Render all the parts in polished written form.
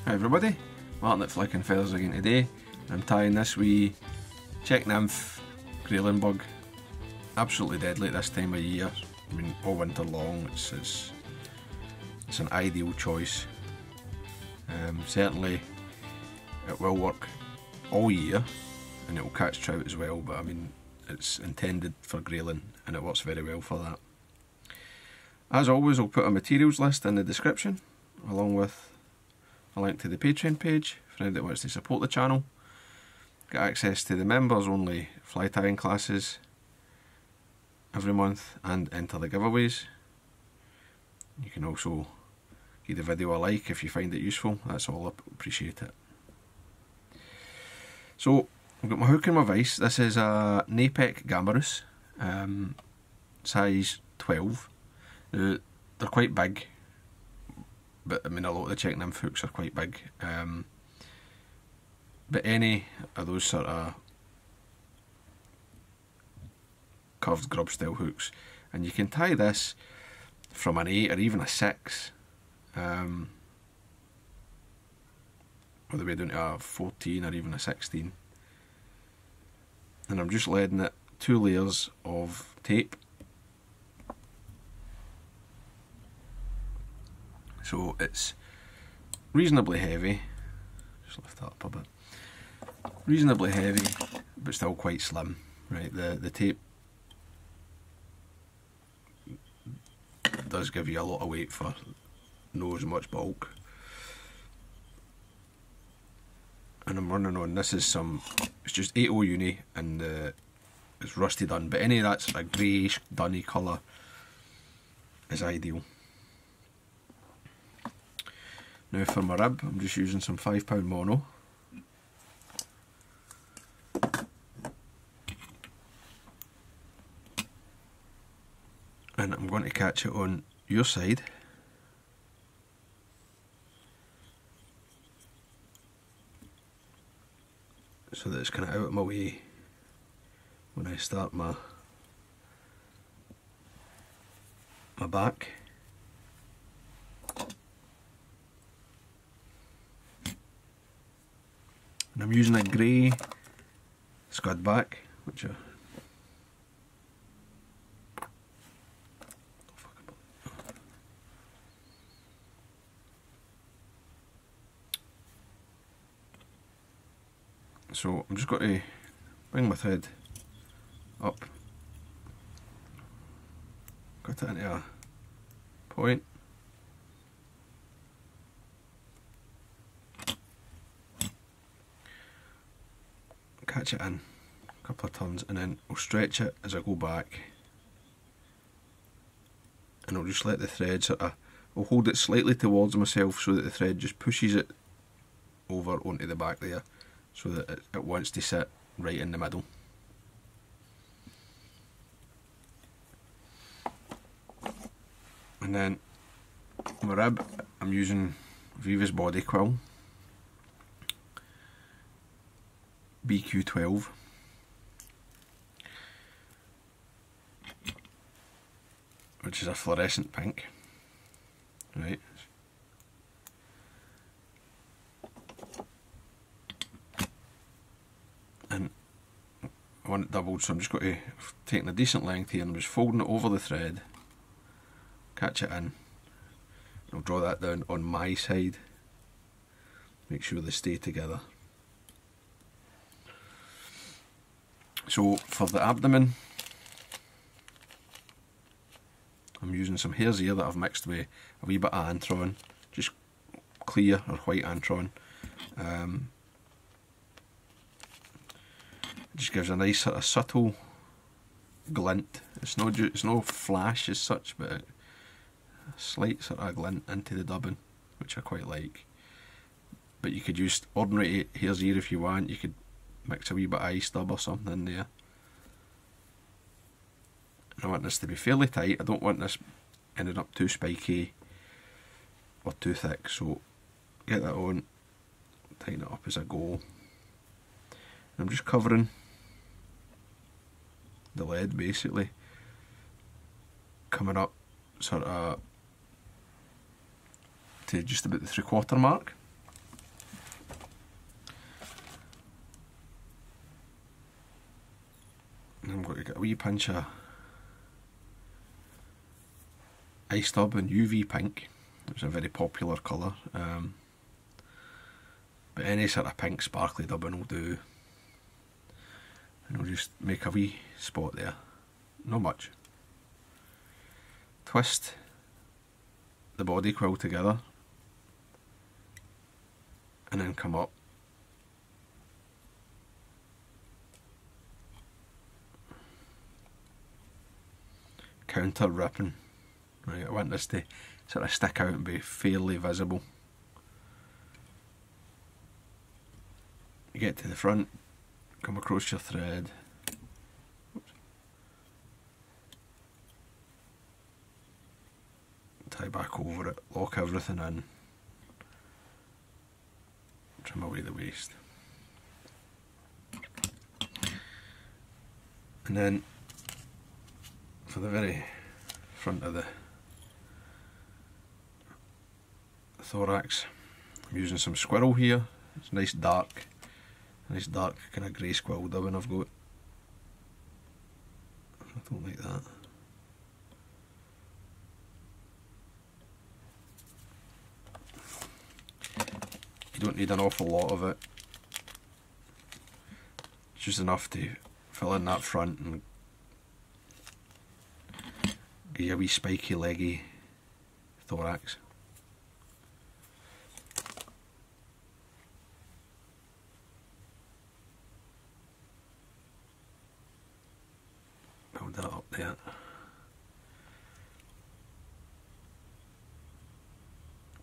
Hi everybody, Martin at Flicking Feathers again today. I'm tying this wee Czech nymph Grayling bug. Absolutely deadly at this time of year. I mean, all winter long, it's an ideal choice. Certainly it will work all year and it will catch trout as well, but I mean, it's intended for Grayling and it works very well for that. As always, I'll put a materials list in the description along with a link to the Patreon page for anybody that wants to support the channel. Get access to the members only fly tying classes every month and enter the giveaways. You can also give the video a like if you find it useful. That's all, I appreciate it. So I've got my hook and my vise. This is a nymph Gamarus, size 12. They're quite big, but I mean a lot of the Czech nymph hooks are quite big. But any of those sort of curved grub style hooks, and you can tie this from an 8 or even a 6, all the way down to a 14 or even a 16. And I'm just leading it 2 layers of tape. So it's reasonably heavy, just lift that up a bit, reasonably heavy but still quite slim, right? The tape does give you a lot of weight for no as much bulk. And I'm running on, this is it's just 8O uni and it's rusty dun, but any of that sort of greyish dunny colour is ideal. Now for my rib, I'm just using some 5 pound mono. And I'm going to catch it on your side. So that it's kind of out of my way when I start my back. And I'm using a grey scud back, which so I'm just going to bring my thread up, cut it into a point, catch it in a couple of turns, and then I'll stretch it as I go back, and I'll just let the thread I'll hold it slightly towards myself so that the thread just pushes it over onto the back there, so that it wants to sit right in the middle. And then my rib, I'm using Viva's body quill, BQ12, which is a fluorescent pink, right? And I want it doubled, so I'm just going to take a decent length here and I'm just folding it over the thread, catch it in, and I'll draw that down on my side, make sure they stay together. So for the abdomen, I'm using some Hare's ear that I've mixed with a wee bit of antron, just clear or white antron. It just gives a nice sort of subtle glint. It's no flash as such, but a slight sort of glint into the dubbing, which I quite like. But you could use ordinary Hare's ear if you want. You could mix a wee bit of eye stub or something in there. And I want this to be fairly tight. I don't want this ending up too spiky or too thick, so get that on, tighten it up as I go. And I'm just covering the lead basically, coming up sort of to just about the 3/4 mark. And I'm going to get a wee pinch of ice dub in UV pink. It's a very popular colour, but any sort of pink sparkly dubbing will do. And we'll just make a wee spot there, not much. Twist the body quill together and then come up. Counter ripping. Right, I want this to sort of stick out and be fairly visible. You get to the front, come across your thread. Oops. Tie back over it, lock everything in, trim away the waste. And then for the very front of the thorax, I'm using some squirrel here. It's nice dark kind of grey squirrel dubbing I've got. I don't like that. You don't need an awful lot of it. It's just enough to fill in that front and give you a wee spiky leggy thorax. Build that up there.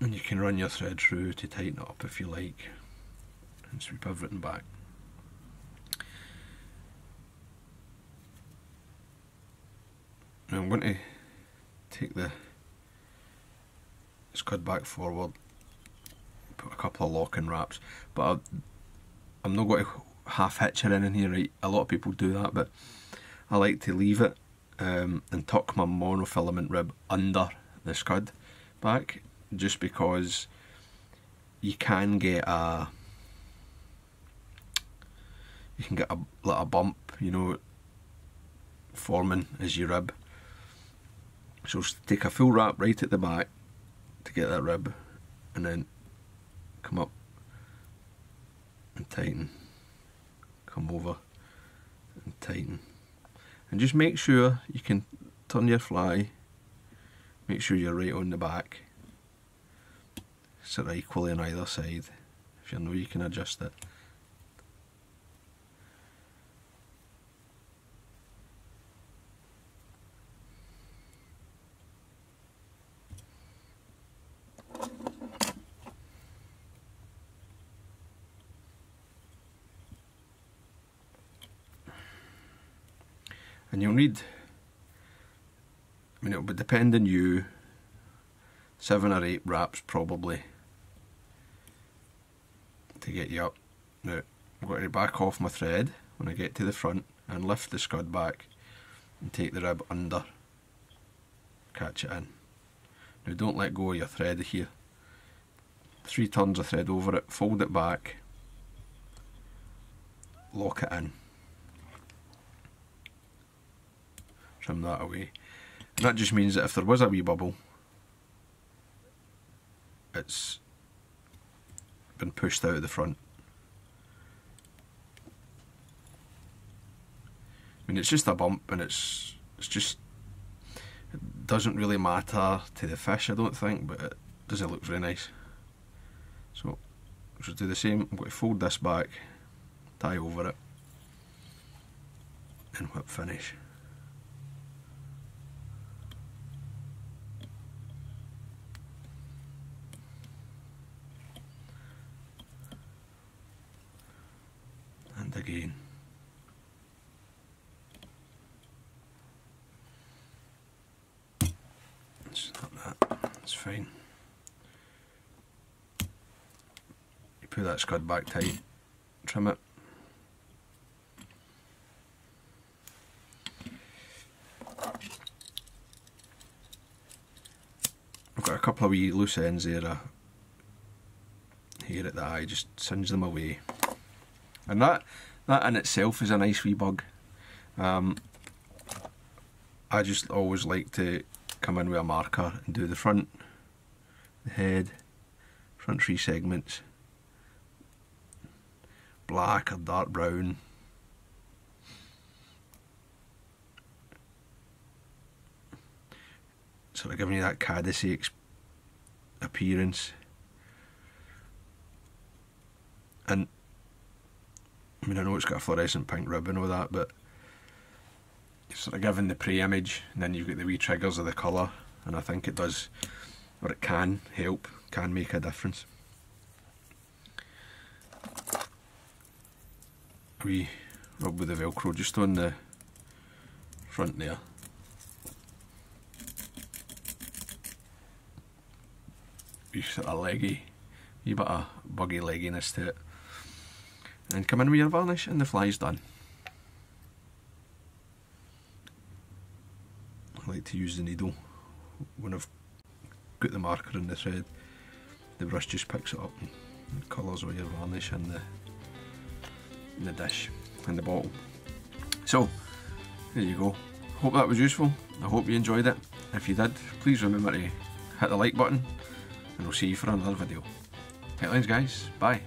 And you can run your thread through to tighten it up if you like, and sweep everything back. Now I'm going to take the scud back forward, put a couple of locking wraps, but I'm not going to half hitch her in here, right? A lot of people do that, but I like to leave it and tuck my monofilament rib under the scud back, just because you can get a like a bump, you know, forming as you rib. So take a full wrap right at the back to get that rib, and then come up and tighten, come over and tighten, and just make sure you can turn your fly, make sure you're right on the back, sort of equally on either side. If you know, you can adjust it. And you'll need, I mean, it'll be depend on you, 7 or 8 wraps probably to get you up. Now I'm going to back off my thread when I get to the front and lift the scud back and take the rib under, catch it in. Now don't let go of your thread here. 3 turns of thread over it, fold it back, lock it in. Trim that away. And that just means that if there was a wee bubble, it's been pushed out of the front. I mean, it's just a bump, and it's just, it doesn't really matter to the fish, I don't think, but it doesn't look very nice. So we'll just do the same. I'm going to fold this back, tie over it, and whip finish. And again. It's not that, it's fine. You put that scud back tight, trim it. I've got a couple of wee loose ends there here at the eye, just singe them away. And that in itself is a nice wee bug. I just always like to come in with a marker and do the front, the head, front 3 segments, black or dark brown, sort of giving you that caddisy appearance. And I mean, I know it's got a fluorescent pink ribbon with that, but you're sort of giving the pre-image, and then you've got the wee triggers of the colour, and I think it does, or it can help, can make a difference. We rub with the Velcro just on the front there. Wee sort of leggy, wee bit of buggy legginess to it. And come in with your varnish and the fly's done. I like to use the needle when I've got the marker in the thread. The brush just picks it up and colours with your varnish in the dish, in the bottle. So, there you go. Hope that was useful. I hope you enjoyed it. If you did, please remember to hit the like button, and I'll see you for another video. Headlines, guys. Bye.